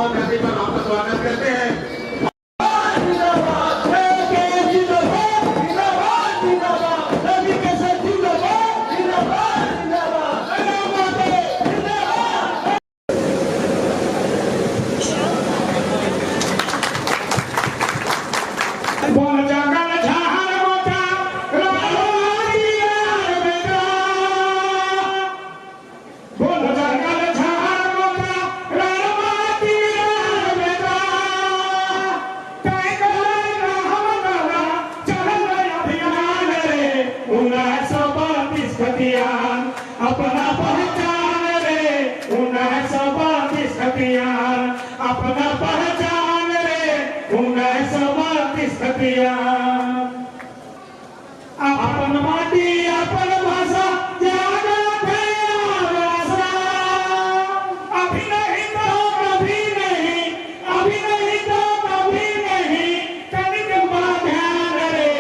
पावन धरती पर वापस स्वागत करते हैं। अपना पहचान रे 1932 हथियार, अपना पहचान रे 1932 हथियार। अपन माटी अपन भाषा जागत है आशा, अभी नहीं तो कभी नहीं, अभी नहीं तो कभी नहीं, तनिक ध्यान रे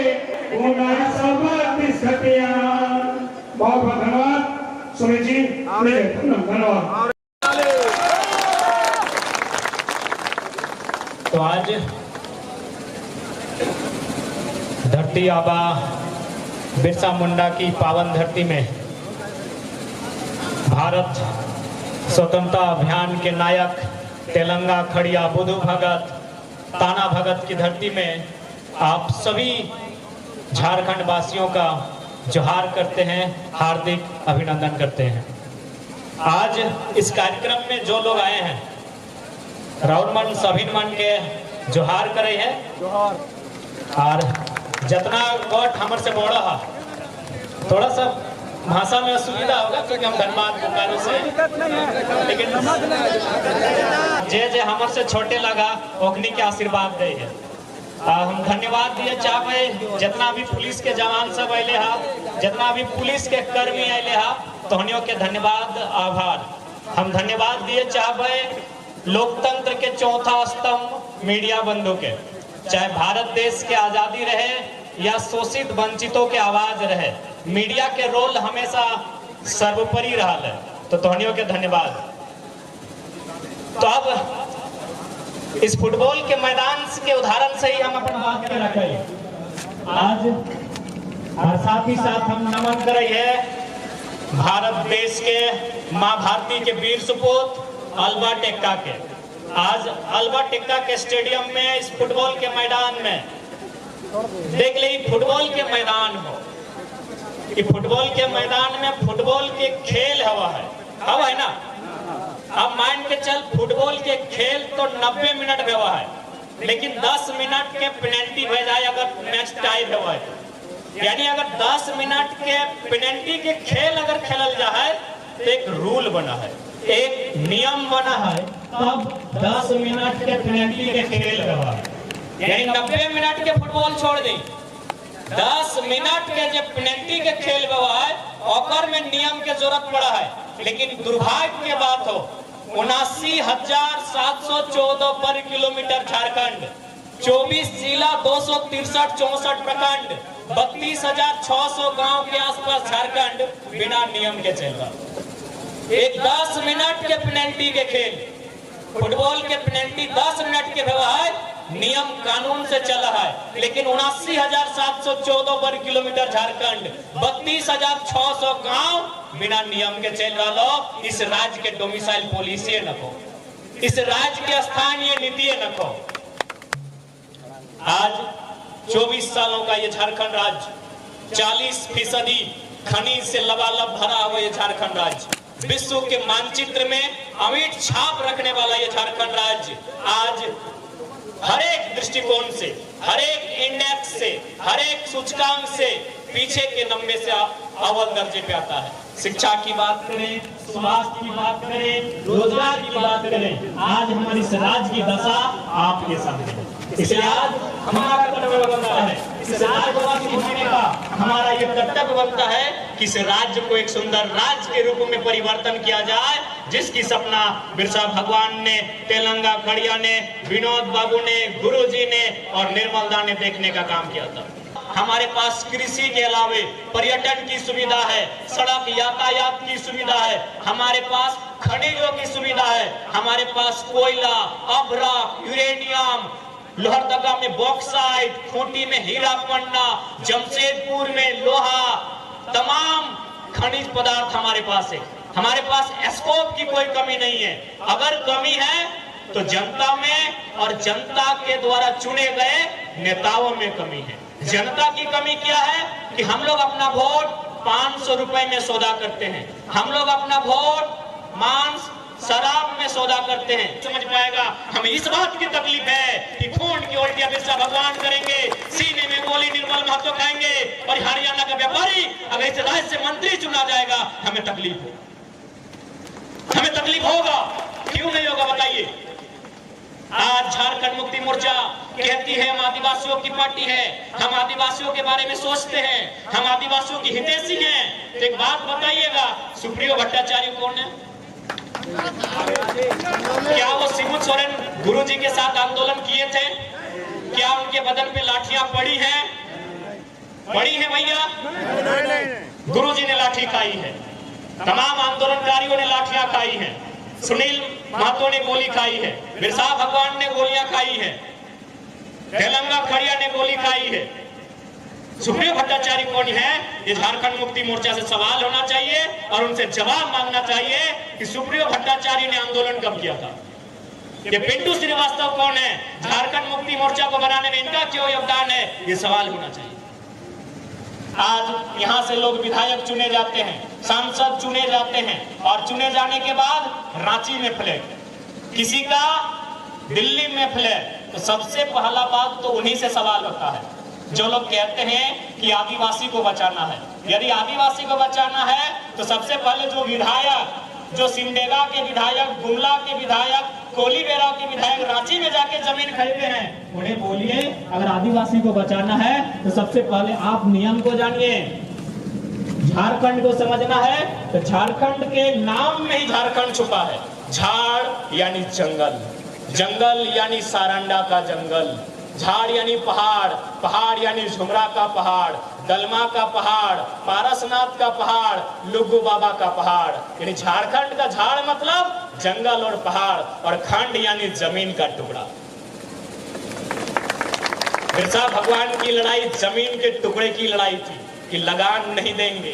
1932 हथियार। बहुत बहुत धन्यवाद सुनील जी, धन्यवाद। तो आज धरती आबा बिरसा मुंडा की पावन धरती में भारत स्वतंत्रता अभियान के नायक तेलंगा खड़िया बुधु भगत ताना भगत की धरती में आप सभी झारखंड वासियों का जोहार करते हैं, हार्दिक अभिनंदन करते हैं। आज इस कार्यक्रम में जो लोग आए हैं राउर मन सभी मन के जोहार करे है और जितना वोट हमर से बोड़ा है थोड़ा सा भाषा में असुविधा होगा क्योंकि हम धन्यवाद बोकारो से, लेकिन जे हमर से छोटे लगा ओखनी के आशीर्वाद दे है। हम धन्यवाद दिए चाहे जितना भी पुलिस के जवान सब अले हा, जितना भी पुलिस के कर्मी अले हा, तोहनियों के धन्यवाद आभार। हम धन्यवाद दिए चाहे लोकतंत्र के चौथा स्तंभ मीडिया बंधु के, चाहे भारत देश के आजादी रहे या शोषित वंचितों के आवाज रहे, मीडिया के रोल हमेशा सर्वोपरि रहा है। तो तोहनियों के धन्यवाद। तो अब इस फुटबॉल के मैदान के उदाहरण से ही हम अपन बात कर रखे आज, और साथ ही साथ हम नमन करे है भारत देश के माँ भारती के वीर सुपूत अल्बा टेक्का के। आज अल्बा टेक्का के स्टेडियम में इस फुटबॉल के मैदान में देख ली, फुटबॉल के मैदान हो, कि फुटबॉल के मैदान में फुटबॉल के खेल हवा है ना। अब मान के चल फुटबॉल के खेल तो 90 मिनट हुआ है, लेकिन 10 मिनट के पेनल्टी भे जाए अगर मैच टाई हुआ है, यानी अगर 10 मिनट के पेनल्टी के खेल अगर खेलल जाए तो एक रूल बना है, एक नियम बना है, तब 10 मिनट के पेनल्टी के खेल हुआ है। यानी 90 मिनट के फुटबॉल छोड़ दी, 10 मिनट के जो पेनल्टी के खेल हुआ है और में नियम के जरूरत पड़ा है। लेकिन दुर्भाग्य की बात हो 79,714 पर किलोमीटर झारखंड, 24 जिला, 263-64 प्रखंड, 32,600 गांव के आसपास झारखंड बिना नियम के चल रहा। एक 10 मिनट के पेनल्टी के खेल, फुटबॉल के पेनल्टी 10 मिनट के व्यवहार नियम कानून से चला है, लेकिन 79,714 वर्ग किलोमीटर झारखंड, 32,600 गांव बिना नियम के चल रहा। इस राज्य के डोमिसाइल पॉलिसी नको, इस राज्य के स्थानीय नीति नको। आज 24 सालों का ये झारखंड राज्य 40% खनिज से लबालब भरा हुआ ये झारखंड राज्य, विश्व के मानचित्र में अमिट छाप रखने वाला ये झारखंड राज्य आज हर एक दृष्टिकोण से, हर एक इंडेक्स से, हर एक सूचकांक से पीछे के नंबर से अव्वल दर्जे पे आता है। शिक्षा की बात करें, स्वास्थ्य की बात करें, रोजगार की बात करें, आज हमारी इस राज्य की दशा आपके सामने। इसलिए आज हमारा कर्तव्य बनता है, इस राज्यवासी होने का हमारा ये कर्तव्य बनता है कि इस राज्य को एक सुंदर राज्य के रूप में परिवर्तन किया जाए, जिसकी सपना बिरसा भगवान ने, तेलंगा खड़िया ने, विनोद बाबू ने, गुरुजी ने और निर्मल दा ने देखने का काम किया था। हमारे पास कृषि के अलावे पर्यटन की सुविधा है, सड़क यातायात की सुविधा है, हमारे पास खनिजों की सुविधा है, हमारे पास कोयला, अभ्रक, यूरेनियम, लोहरदगा में बॉक्साइट, खूंटी में हीरा पन्ना, जमशेदपुर में लोहा, तमाम खनिज पदार्थ हमारे पास है। हमारे पास स्कोप की कोई कमी नहीं है। अगर कमी है तो जनता में और जनता के द्वारा चुने गए नेताओं में कमी है। जनता की कमी क्या है कि हम लोग अपना वोट 500 रुपए में सौदा करते हैं। हम लोग अपना वोट मांस, शराब में सौदा करते हैं। समझ पाएगा, हमें इस बात की तकलीफ है कि खून की उल्टियां बिरसा भगवान करेंगे, सीने में गोली निर्मल महतो खाएंगे और हरियाणा का व्यापारी अगर इस राज्य से मंत्री चुना जाएगा, हमें तकलीफ हो, हमें तकलीफ होगा। क्यों नहीं होगा बताइए? आज झारखंड मुक्ति मोर्चा कहती है हम आदिवासियों की पार्टी है, हम आदिवासियों के बारे में सोचते हैं, हम आदिवासियों की हितैषी हैं। तो एक बात बताइएगा, सुप्रियो भट्टाचार्य कौन है? क्या वो शिबू सोरेन गुरुजी के साथ आंदोलन किए थे? क्या उनके बदन पे लाठियां पड़ी हैं? पड़ी है भैया? गुरुजी ने लाठी खाई है, तमाम आंदोलनकारियों ने लाठियां खाई हैं, सुनील महतो ने गोली खाई है, बिरसा भगवान ने गोलियां खाई है, तेलंगा खड़िया ने गोली खाई है। सुप्रियो भट्टाचार्य कौन है? ये झारखंड मुक्ति मोर्चा से सवाल होना चाहिए और उनसे जवाब मांगना चाहिए कि सुप्रियो भट्टाचार्य ने आंदोलन कब किया था। ये पिंटू श्रीवास्तव कौन है? झारखंड मुक्ति मोर्चा को बनाने में इनका क्यों योगदान है? ये सवाल होना चाहिए। आज यहाँ से लोग विधायक चुने जाते हैं, सांसद चुने जाते हैं और चुने जाने के बाद रांची में फ्लैग, किसी का दिल्ली में फ्लैग। तो सबसे पहला बात तो उन्हीं से सवाल होता है जो लोग कहते हैं कि आदिवासी को बचाना है। यदि आदिवासी को बचाना है तो सबसे पहले जो विधायक, जो सिमडेगा के विधायक, गुमला के विधायक, कोलीबेरा के विधायक रांची में जाके जमीन खरीदे हैं, उन्हें बोलिए अगर आदिवासी को बचाना है तो सबसे पहले आप नियम को जानिए। झारखंड को समझना है तो झारखंड के नाम में ही झारखंड छुपा है। झाड़ यानी जंगल, जंगल यानी सारंडा का जंगल, झाड़ यानी पहाड़, पहाड़ यानी झुमरा का पहाड़, दलमा का पहाड़, पारसनाथ का पहाड़, लुगु बाबा का पहाड़। यानी झारखंड का झाड़ मतलब जंगल और पहाड़, और खंड यानी जमीन का टुकड़ा। बिरसा भगवान की लड़ाई जमीन के टुकड़े की लड़ाई थी कि लगान नहीं देंगे।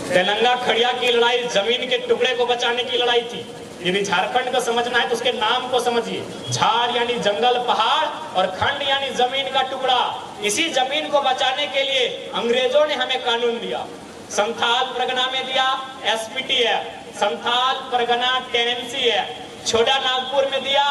तेलंगा खड़िया की लड़ाई जमीन के टुकड़े को बचाने की लड़ाई थी। यदि झारखंड को समझना है तो उसके नाम को समझिए। झाड़ यानी जंगल, पहाड़, और खंड यानी जमीन का टुकड़ा। इसी जमीन को बचाने के लिए अंग्रेजों ने हमें कानून दिया। संथाल परगना में दिया SPT act, Santhal Pargana tenancy act. छोटा नागपुर में दिया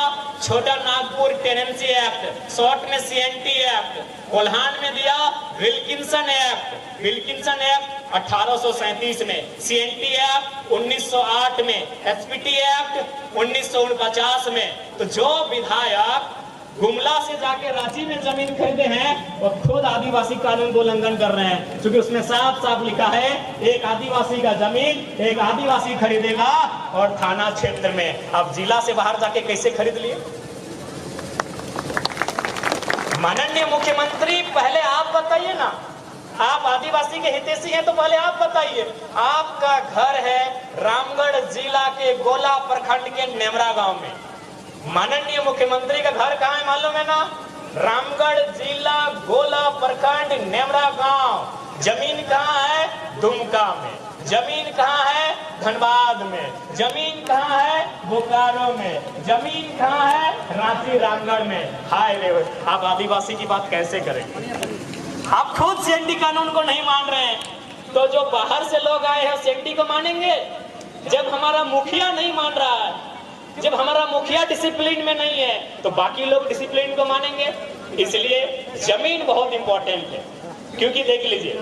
छोटा नागपुर टेनेंसी एक्ट, शॉर्ट में सीएनटी एक्ट। कोल्हान में दिया विल्किंसन एक्ट, विल्किंसन एक्ट 1837 में, सीएनटी एक्ट 1908 में, एसपीटी एक्ट 1949 में। तो जो विधायक गुमला से जाके रांची में जमीन खरीदे हैं वो खुद आदिवासी कानून को उल्लंघन कर रहे हैं, क्योंकि उसमें साफ साफ लिखा है एक आदिवासी का जमीन एक आदिवासी खरीदेगा और थाना क्षेत्र में। अब जिला से बाहर जाके कैसे खरीद लिए? माननीय मुख्यमंत्री, पहले आप बताइए ना, आप आदिवासी के हितैषी हैं तो पहले आप बताइए। आपका घर है रामगढ़ जिला के गोला प्रखंड के नेमरा गांव में। माननीय मुख्यमंत्री का घर कहाँ है मालूम है ना? रामगढ़ जिला गोला प्रखंड नेमरा गांव। जमीन कहाँ है? दुमका में। जमीन कहाँ है? धनबाद में। जमीन कहाँ है? बोकारो में। जमीन कहाँ है? रांची रामगढ़ में। हाय रे, आप आदिवासी की बात कैसे करेंगे? आप खुद सीएनटी कानून को नहीं मान रहे हैं तो जो बाहर से लोग आए हैं सीएनटी को मानेंगे? जब हमारा मुखिया नहीं मान रहा है, जब हमारा मुखिया डिसिप्लिन में नहीं है तो बाकी लोग डिसिप्लिन को मानेंगे। इसलिए जमीन बहुत इंपॉर्टेंट है। क्योंकि देख लीजिए,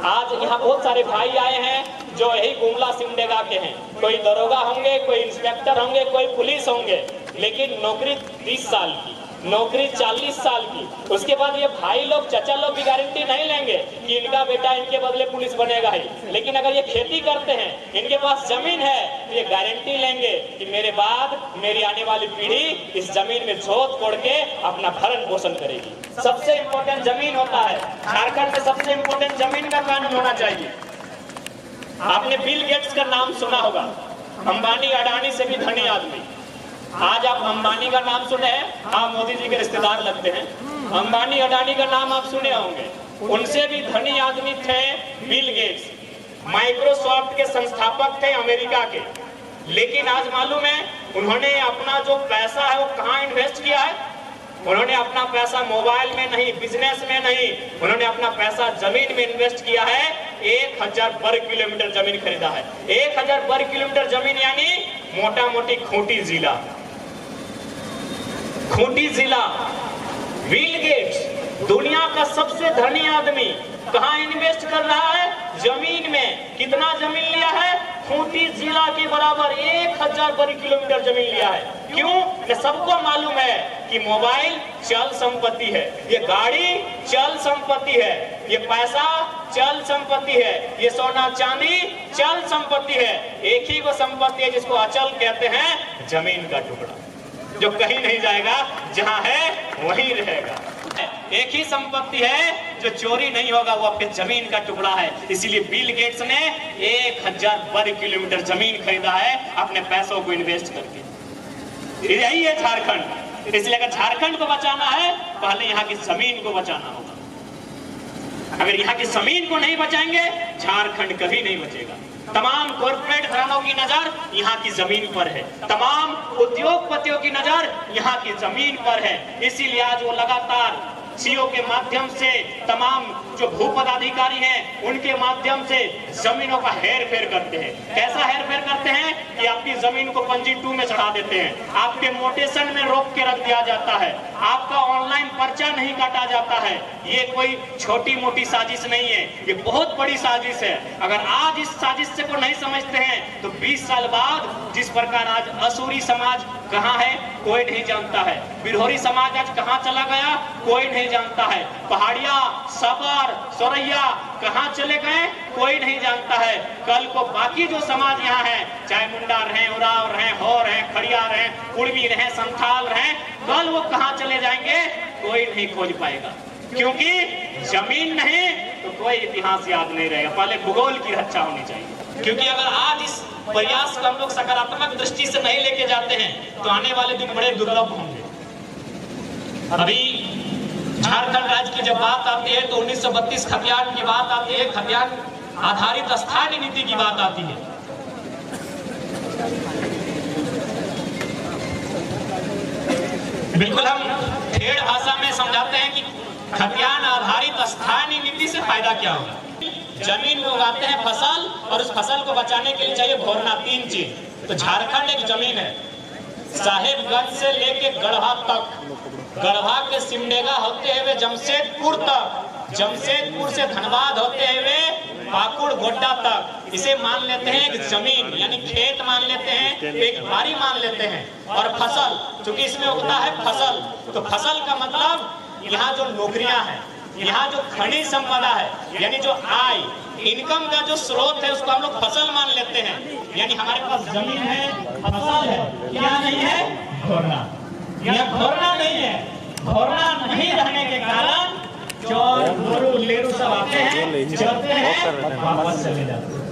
आज यहाँ बहुत सारे भाई आए हैं जो यही गुमला सिमडेगा के हैं। कोई दरोगा होंगे, कोई इंस्पेक्टर होंगे, कोई पुलिस होंगे, लेकिन नौकरी 30 साल की, नौकरी 40 साल की। उसके बाद ये भाई लोग, चचा लोग भी गारंटी नहीं लेंगे कि इनका बेटा इनके बदले पुलिस बनेगा ही। लेकिन अगर ये खेती करते हैं, इनके पास जमीन है, तो ये गारंटी लेंगे कि मेरे बाद मेरी आने वाली पीढ़ी इस जमीन में जोत कोड़ के अपना भरण पोषण करेगी। सबसे इम्पोर्टेंट जमीन होता है। झारखंड में सबसे इम्पोर्टेंट जमीन का कानून होना चाहिए। आपने बिल गेट्स का नाम सुना होगा। अंबानी अडानी से भी धनी आदमी। आज आप अंबानी का नाम सुने हैं, हाँ मोदी जी के रिश्तेदार लगते हैं। अंबानी अडानी का नाम आप सुने होंगे, उनसे भी धनी आदमी थे बिल गेट्स। माइक्रोसॉफ्ट के संस्थापक थे अमेरिका के। लेकिन आज मालूम है उन्होंने अपना जो पैसा है वो कहाँ इन्वेस्ट किया है? उन्होंने अपना पैसा मोबाइल में नहीं, बिजनेस में नहीं, उन्होंने अपना पैसा जमीन में इन्वेस्ट किया है। 1000 वर्ग किलोमीटर जमीन खरीदा है। 1000 वर्ग किलोमीटर जमीन यानी मोटा मोटी खूंटी जिला। खूंटी जिला। बिल गेट्स दुनिया का सबसे धनी आदमी कहाँ इन्वेस्ट कर रहा है? जमीन में। कितना जमीन लिया है? खूंटी जिला के बराबर 1000 वर्ग किलोमीटर जमीन लिया है। क्यों? सबको मालूम है कि मोबाइल चल संपत्ति है, ये गाड़ी चल संपत्ति है, ये पैसा चल संपत्ति है, ये सोना चांदी चल संपत्ति है। एक ही को संपत्ति है जिसको अचल कहते हैं, जमीन का टुकड़ा, जो कहीं नहीं जाएगा, जहां है वहीं रहेगा। एक ही संपत्ति है जो चोरी नहीं होगा, वो आपके जमीन का टुकड़ा है। इसीलिए बिल गेट्स ने 1000 वर्ग किलोमीटर जमीन खरीदा है अपने पैसों को इन्वेस्ट करके। यही है झारखंड। इसलिए अगर झारखंड को बचाना है, पहले यहाँ की जमीन को बचाना होगा। अगर यहाँ की जमीन को नहीं बचाएंगे, झारखंड कभी नहीं बचेगा। तमाम कॉर्पोरेट घरानों की नजर यहाँ की जमीन पर है, तमाम उद्योगपतियों की नजर यहाँ की जमीन पर है। इसीलिए आज वो लगातार सीओ के माध्यम से, तमाम जो भू पदाधिकारी हैं उनके माध्यम से जमीनों का हेर फेर करते हैं। कैसा हेर फेर करते हैं कि आपकी जमीन को पंजी 2 में चढ़ा देते हैं, आपके मोटेशन में रोक के रख दिया जाता है, आपका ऑनलाइन पर्चा नहीं काटा जाता है। ये कोई छोटी मोटी साजिश नहीं है, ये बहुत बड़ी साजिश है। अगर आज इस साजिश से को नहीं समझते हैं तो 20 साल बाद जिस प्रकार आज असुरी समाज कहाँ है कोई नहीं जानता है, बिरहोरी समाज आज कहाँ चला गया कोई नहीं जानता है, पहाड़िया, सबर, सोरैया कहाँ चले गए कोई नहीं जानता है। कल को बाकी जो समाज यहाँ है, चाहे मुंडा रहे, उराव रहे, हो रहे, खड़िया रहे, कुड़मी रहे, संथाल रहे, कल वो कहाँ चले जाएंगे कोई नहीं खोज पाएगा। क्योंकि जमीन नहीं तो कोई इतिहास याद नहीं रहेगा। पहले भूगोल की रक्षा होनी चाहिए। क्योंकि अगर आज इस प्रयास को हम लोग सकारात्मक दृष्टि से नहीं लेके जाते हैं तो आने वाले दिन बड़े दुर्लभ होंगे। अभी झारखंड राज्य की जब बात आती है तो 1932 खतियान की बात आती है, खतियान आधारित स्थानीय नीति की बात आती है। बिल्कुल हम ठेठ भाषा में समझाते हैं कि खतियान आधारित स्थानीय नीति से फायदा क्या होगा। जमीन में उगाते हैं फसल और उस फसल को बचाने के लिए चाहिए भोरना, 3 चीज। तो झारखंड एक जमीन है, साहेबगंज से लेके गढ़वा तक, गढ़वा के सिमडेगा होते हुए जमशेदपुर तक, जमशेदपुर से धनबाद होते हुए पाकुड़ गोड्डा तक, इसे मान लेते हैं एक जमीन यानी खेत मान लेते हैं, एक बारी मान लेते हैं। और फसल, चूंकि इसमें उगता है फसल, तो फसल का मतलब यहाँ जो नौकरियां हैं, यहाँ जो खनिज संपदा है, यानी जो आय इनकम का जो स्रोत है उसको हम लोग फसल मान लेते हैं। यानी हमारे पास जमीन है, फसल है, क्या नहीं है घोरना, यहाँ घोरना नहीं है। घोरना नहीं रहने के कारण चोर गोरू लेरू सब आते हैं, चलते हैं, वापस चले जाते हैं।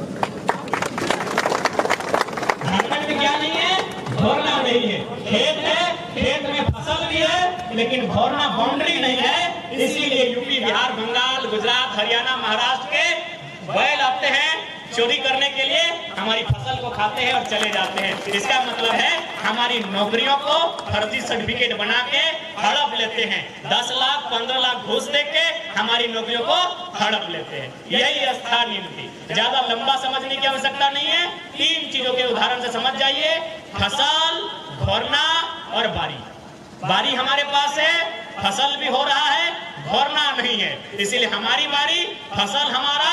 झारखंड में क्या नहीं है? घोरना नहीं है। खेत है, खेत में फसल भी है, लेकिन घोरना बाउंड्री नहीं है। इसीलिए यूपी, बिहार, बंगाल, गुजरात, हरियाणा, महाराष्ट्र के बैल आते हैं चोरी करने के लिए, हमारी फसल को खाते हैं और चले जाते हैं। इसका मतलब है हमारी नौकरियों को फर्जी सर्टिफिकेट बना के हड़प लेते हैं। 10 लाख 15 लाख घूस दे के हमारी नौकरियों को हड़प लेते हैं। यही स्थानीय नीति। ज्यादा लंबा समझने की आवश्यकता नहीं है, 3 चीजों के उदाहरण से समझ जाइए। फसल, घोरना और बारी। बारी हमारे पास है, फसल भी हो रहा है, घोरना नहीं है। इसीलिए हमारी बारी, फसल हमारा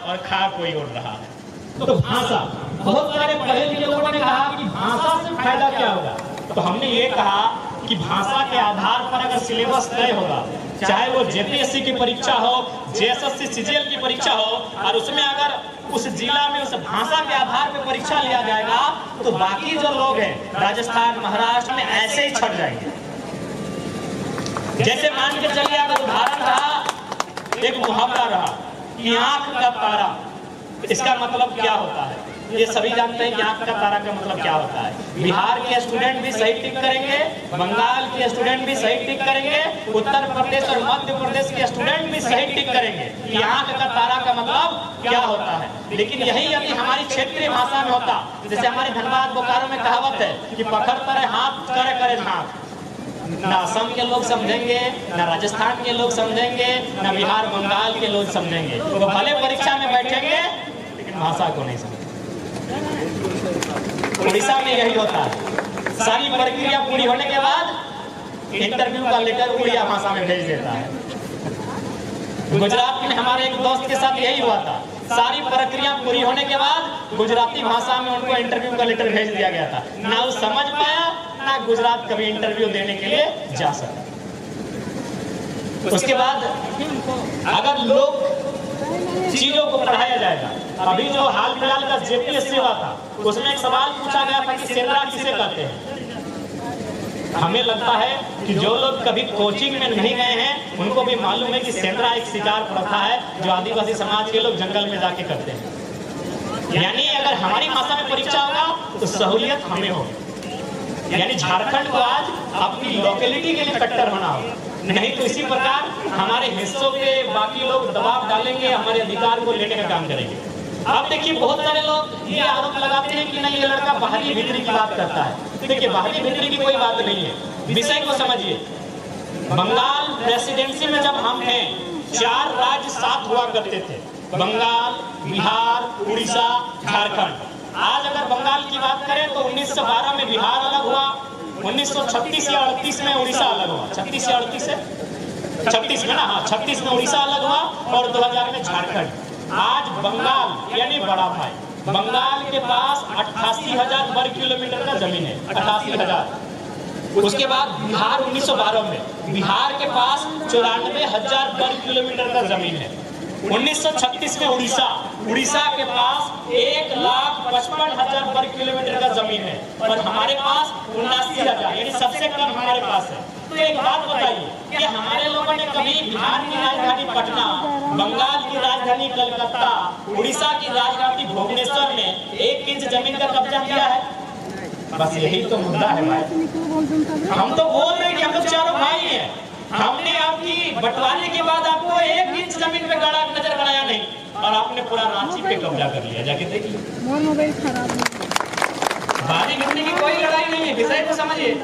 और खा कोई और रहा है। तो भाषा, बहुत सारे पढ़े लिखे लोगों ने कहा कि भाषा से फायदा क्या होगा। तो हमने ये कहा कि भाषा के आधार पर अगर सिलेबस तय होगा, चाहे वो जेपीएससी की परीक्षा हो, जेएसएससी सीजीएल की परीक्षा हो, और उसमें अगर उस जिला में उस भाषा के आधार पर परीक्षा लिया जाएगा तो बाकी जो लोग हैं राजस्थान, महाराष्ट्र में ऐसे ही छट जाएंगे। जैसे मान के चलिए, अगर उदाहरण रहा, एक मुहावरा रहा कि आंख का तारा, इसका मतलब क्या होता है? ये सभी जानते हैं कि आंख का तारा का मतलब क्या होता है। बिहार के स्टूडेंट भी सही टिक करेंगे, बंगाल के स्टूडेंट भी सही टिक करेंगे, उत्तर प्रदेश और मध्य प्रदेश के स्टूडेंट भी सही टिक करेंगे कि आंख का तारा का मतलब क्या होता है। लेकिन यही यदि हमारी क्षेत्रीय भाषा में होता, जैसे हमारे धनबाद बोकारो में कहावत है कि पकड़ करे हाथ करे करे हाथ, ना असम के लोग समझेंगे, ना राजस्थान के लोग समझेंगे, ना बिहार बंगाल के लोग समझेंगे। तो भले परीक्षा में बैठेंगे लेकिन भाषा को नहीं समझेंगे। उड़ीसा में यही होता है, सारी प्रक्रिया पूरी होने के बाद इंटरव्यू का लेटर उड़िया भाषा में भेज देता है। गुजरात में हमारे एक दोस्त के साथ यही हुआ था, सारी प्रक्रिया पूरी होने के बाद गुजराती भाषा में उनको इंटरव्यू का लेटर भेज दिया गया था। ना वो समझ पाया, ना गुजरात कभी इंटरव्यू देने के लिए जा सका। उसके बाद अगर लोग चीजों को पढ़ाया जाएगा, अभी जो हाल फिलहाल का जेपीएससी हुआ था उसमें एक सवाल पूछा गया था कि सेंद्रा किसे कहते हैं। हमें लगता है कि जो लोग कभी कोचिंग में नहीं गए हैं उनको भी मालूम है कि सेंद्रा एक शिकार प्रथा है जो आदिवासी समाज के लोग जंगल में जाके करते हैं। यानी अगर हमारी भाषा में परीक्षा होगा तो सहूलियत हमें होगी, यानी झारखंड को आज अपनी लोकेलिटी के लिए कट्टर होना होगा, नहीं तो इसी प्रकार हमारे हिस्सों के बाकी लोग दबाव डालेंगे, हमारे अधिकार को लेने का काम करेंगे। अब देखिए बहुत सारे लोग ये आरोप लगाते हैं कि नहीं ये लड़का बाहरी भीतरी की बात करता है। देखिए बाहरी भीतरी की कोई बात नहीं है, विषय को समझिए। बंगाल प्रेसिडेंसी में जब हम थे 4 राज्य साथ हुआ करते थे, बंगाल, बिहार, उड़ीसा, झारखंड। आज अगर बंगाल की बात करें तो 1912 में बिहार अलग हुआ, 1936 या 38 में उड़ीसा अलग हुआ। 36 या 38 है, 36 में ना, हाँ 36 में उड़ीसा अलग हुआ और 2000 में झारखंड। आज बंगाल यानी बड़ा भाई, बंगाल के पास 88,000 वर्ग किलोमीटर का जमीन है, 88,000। उसके बाद बिहार 1912 में बिहार के पास 94,000 वर्ग किलोमीटर का जमीन है। 1936 में उड़ीसा के पास 1,55,000 वर्ग किलोमीटर का जमीन है और हमारे पास 79,000, यानी सबसे कम हमारे पास है। तो एक बात बताइए कि हमारे लोगों ने कभी बिहार की राजधानी पटना, बंगाल की राजधानी कलकत्ता, उड़ीसा की राजधानी भुवनेश्वर में 1 इंच जमीन का कब्जा किया है? बस यही तो मुद्दा है भाई। हम तो बोल रहे हैं कि हम लोग चारों भाई हैं, हमने आपकी बंटवारे के बाद आपको 1 इंच जमीन पे गड़ा नजर गड़ाया नहीं और आपने पूरा रांची पे कब्जा कर लिया। जाके देखिए, मोबाइल खराब बारी गिरने की कोई लड़ाई नहीं है, विषय को समझिए।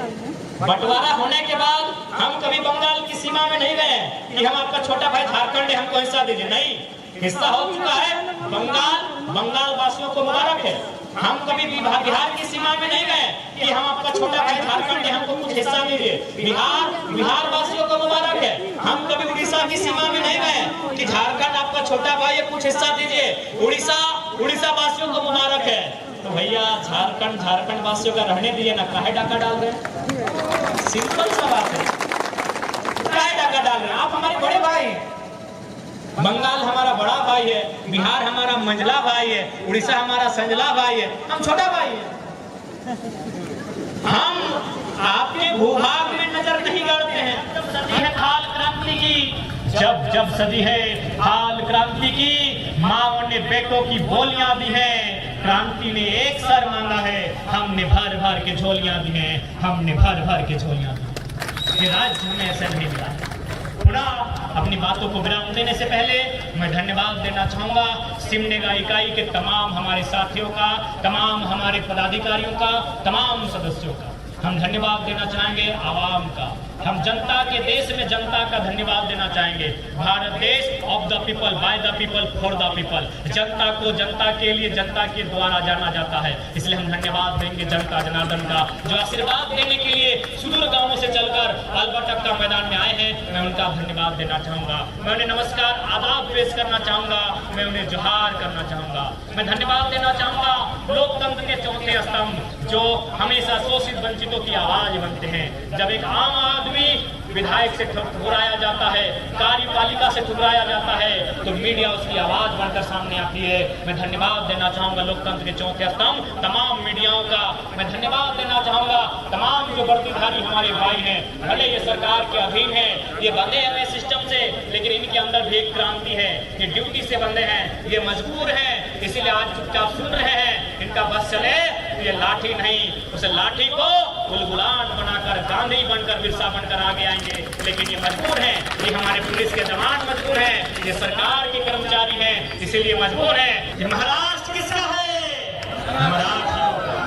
बंटवारा होने के बाद हम कभी बंगाल की सीमा में नहीं गए कि हम आपका छोटा भाई झारखंड है, हमको हिस्सा दीजिए। नहीं, हिस्सा हो चुका है। बंगाल वासियों को मुबारक है। हम कभी बिहार की सीमा में नहीं गए कि हम आपका छोटा भाई झारखंड है, हमको कुछ हिस्सा दीजिए। बिहार वासियों को मुबारक है। हम कभी उड़ीसा की सीमा में नहीं गए कि झारखंड आपका छोटा भाई है, कुछ हिस्सा दीजिए। उड़ीसा वासियों को मुबारक है। तो भैया झारखंड वासियों का रहने दिए ना, काहे डाका डाल रहे हैं? सिंपल सा बात है, काहे डाका डाल रहे हैं? आप हमारे बड़े भाई हैं, बंगाल हमारा बड़ा भाई है, बिहार हमारा मंझला भाई है, उड़ीसा हमारा संजला भाई है, हम छोटा भाई है। हम आपके भूभाग में नजर नहीं गाड़ते हैं। जब सदी है हाल क्रांति की, जब सदी है हाल क्रांति की, माओ ने बेटों की बोलियां दी हैं, क्रांति ने एक सर मांगा है, हमने भर भर के झोलियां दी हैं, हमने भर भर के झोलियां दी। ये राज्य हमें ऐसा नहीं मिला। पुनः अपनी बातों को विराम देने से पहले मैं धन्यवाद देना चाहूंगा सिमडेगा इकाई के तमाम हमारे साथियों का, तमाम हमारे पदाधिकारियों का, तमाम सदस्यों का। हम धन्यवाद देना चाहेंगे आवाम का, हम जनता के देश में जनता का धन्यवाद देना चाहेंगे। भारत देश of the people, by the people, for the people. जनता को जनता के लिए, जनता के द्वारा जाना जाता है। इसलिए हम धन्यवाद देंगे जनता जनार्दन का, जो आशीर्वाद देने के लिए सुदूर गांवों से चलकर अल्बर्टक्का मैदान में आए हैं। मैं उनका धन्यवाद देना चाहूंगा, मैं उन्हें नमस्कार आदाब पेश करना चाहूंगा, मैं उन्हें जोहार करना चाहूंगा। मैं धन्यवाद देना चाहूंगा लोकतंत्र के चौथे स्तंभ, जो हमेशा शोषित वंचितों की आवाज बनते हैं। जब एक आम आदमी विधायक से ठुकराया जाता है, कार्यपालिका से ठुकराया जाता है, तो मीडिया उसकी आवाज बनकर सामने आती है। मैं धन्यवाद देना चाहूंगा लोकतंत्र के चौथे स्तंभ तमाम मीडियाओं का। मैं धन्यवाद देना चाहूंगा तमाम जो वर्दीधारी हमारे भाई हैं, भले ये सरकार के अधीन है, ये बंधे हमें सिस्टम से, लेकिन इनके अंदर भी एक क्रांति है। ये ड्यूटी से बंधे हैं, ये मजबूर हैं, इसीलिए आज चुपचाप सुन रहे हैं। इनका बस चले तो ये लाठी नहीं, उस लाठी को गुलगुलान बनाकर, गांधी बनकर, बिरसा बनकर आगे आएंगे। लेकिन ये मजबूर हैं, ये हमारे पुलिस के जवान मजबूर हैं, ये सरकार के कर्मचारी हैं, इसीलिए मजबूर हैं। ये महाराष्ट्र किसका है? मराठियों का।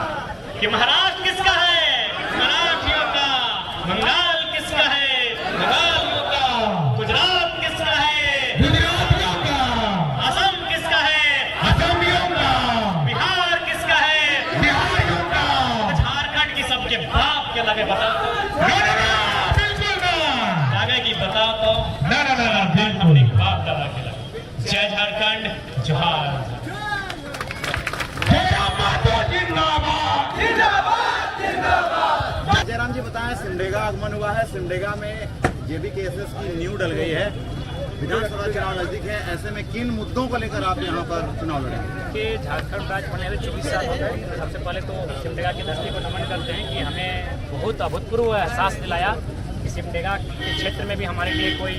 ये महाराष्ट्र किसका है? मराठियों का। बंगाल किसका है? बंगालियों का। गुजरात किसका है? गुजरातियों का। असम किसका है? असमियों का। बिहार किसका है? बिहारियों का। झारखंड की सबके बाप के लगे बताओ तो। बिल्कुल ना। लगे कि बताओ तो। ना ना ना ना अपने बिल्कुल। बाप दादा के लगे। जय झारखंड, जोहार। जयराम जी बताएं, सिमडेगा आगमन हुआ है, सिमडेगा में जेबी केसेस की नींव डल गई है, विधानसभा चुनाव नजदीक है, ऐसे में किन मुद्दों को लेकर आप यहाँ पर चुनाव लड़ेंगे? कि झारखंड राज्य बने हुए 24 साल हो गए। सबसे पहले तो सिमडेगा की धरती को नमन करते हैं कि हमें बहुत अभूतपूर्व एहसास दिलाया कि सिमडेगा के क्षेत्र में भी हमारे लिए कोई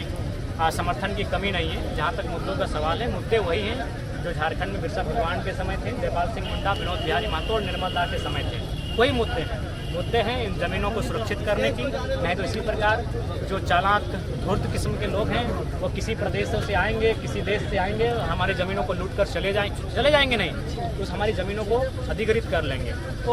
समर्थन की कमी नहीं है। जहाँ तक मुद्दों का सवाल है, मुद्दे वही हैं जो झारखंड में बिरसा भगवान के समय थे, जयपाल सिंह मुंडा, विनोद बिहारी महतो और निर्मल दास के समय थे। वही मुद्दे हैं इन ज़मीनों को सुरक्षित करने की। नहीं तो इसी प्रकार जो चालाक धूर्त किस्म के लोग हैं वो किसी प्रदेशों से आएंगे, किसी देश से आएंगे, हमारी ज़मीनों को लूट कर चले जाएंगे नहीं, उस हमारी ज़मीनों को अधिग्रहित कर लेंगे। तो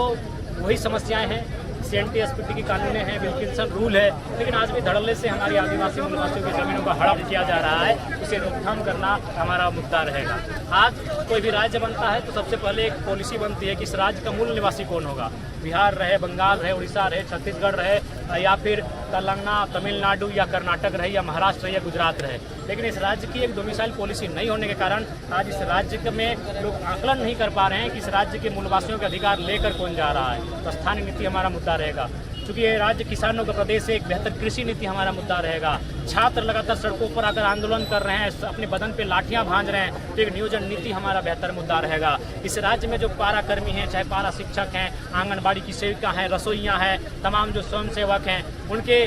वही समस्याएं हैं। CNTSPT की कानूनें हैं, विल्किंसन रूल है, लेकिन आज भी धड़ल्ले से हमारी आदिवासी मूलवासियों की ज़मीनों का हड़प किया जा रहा है। उसे रोकथाम करना हमारा मुद्दा रहेगा। आज कोई भी राज्य बनता है तो सबसे पहले एक पॉलिसी बनती है कि इस राज्य का मूल निवासी कौन होगा। बिहार रहे, बंगाल रहे, उड़ीसा रहे, छत्तीसगढ़ रहे, या फिर तेलंगाना, तमिलनाडु या कर्नाटक रहे, या महाराष्ट्र रहे, या गुजरात रहे। लेकिन इस राज्य की एक डोमिसाइल पॉलिसी नहीं होने के कारण आज इस राज्य में लोग आकलन नहीं कर पा रहे हैं कि इस राज्य के मूलवासियों के अधिकार लेकर कौन जा रहा है। तो स्थानीय नीति हमारा मुद्दा रहेगा। चूँकि ये राज्य किसानों का प्रदेश है, एक बेहतर कृषि नीति हमारा मुद्दा रहेगा। छात्र लगातार सड़कों पर आकर आंदोलन कर रहे हैं, अपने बदन पे लाठियां भांज रहे हैं, तो एक नियोजन नीति हमारा बेहतर मुद्दा रहेगा। इस राज्य में जो पारा कर्मी हैं, चाहे पारा शिक्षक हैं, आंगनबाड़ी की सेविका हैं, रसोइयां हैं, तमाम जो स्वयंसेवक हैं, उनके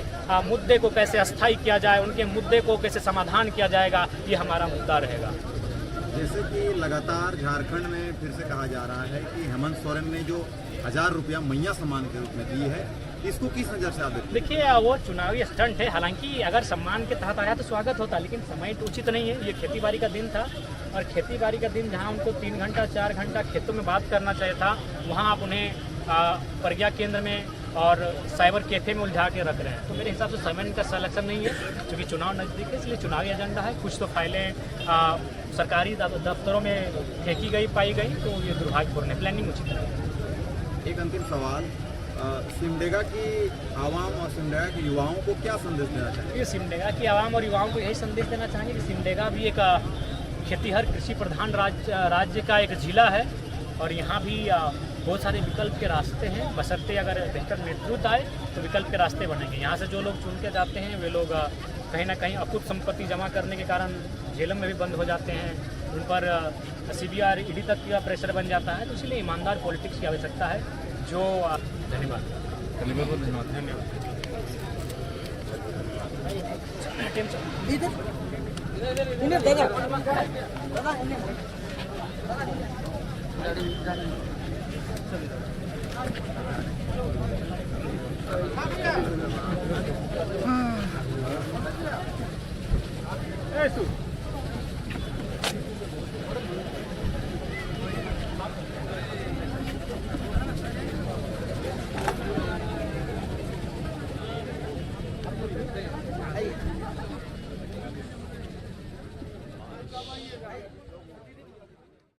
मुद्दे को कैसे अस्थायी किया जाए, उनके मुद्दे को कैसे समाधान किया जाएगा, ये हमारा मुद्दा रहेगा। जैसे कि लगातार झारखंड में फिर से कहा जा रहा है कि हेमंत सोरेन ने जो 1000 रुपया मैया सम्मान के रूप में दी है, इसको किस नज़र से आप देखते हैं? देखिए, वो चुनावी स्टंट है। हालांकि अगर सम्मान के तहत आया तो स्वागत होता, लेकिन समय तो उचित नहीं है। ये खेतीबाड़ी का दिन था, और खेतीबाड़ी का दिन जहां उनको 3 घंटा 4 घंटा खेतों में बात करना चाहिए था, वहां आप उन्हें प्रज्ञा केंद्र में और साइबर कैफे में उलझा के रख रहे हैं। तो मेरे हिसाब से समय का सिलेक्शन नहीं है, क्योंकि चुनाव नज़दीक है, इसलिए चुनावी एजेंडा है। कुछ तो फाइलें सरकारी दफ्तरों में फेंकी गई पाई गई, तो ये दुर्भाग्यपूर्ण है। प्लानिंग उचित नहीं। एक अंतिम सवाल, सिमडेगा की आवाम और सिमडेगा के युवाओं को क्या संदेश देना चाहिए? ये सिमडेगा की आवाम और युवाओं को यही संदेश देना चाहेंगे कि सिमडेगा भी एक खेतीहर कृषि प्रधान राज्य का एक जिला है, और यहाँ भी बहुत सारे विकल्प के रास्ते हैं। बशर्ते अगर बेहतर नेतृत्व आए तो विकल्प के रास्ते बनेंगे। यहाँ से जो लोग चुन के जाते हैं वे लोग कहीं ना कहीं अकुत संपत्ति जमा करने के कारण जेलों में भी बंद हो जाते हैं, उन पर CBI ED तक का प्रेशर बन जाता है। तो इसलिए ईमानदार पॉलिटिक्स की आवश्यकता है। जो धन्यवाद। धन्यवाद।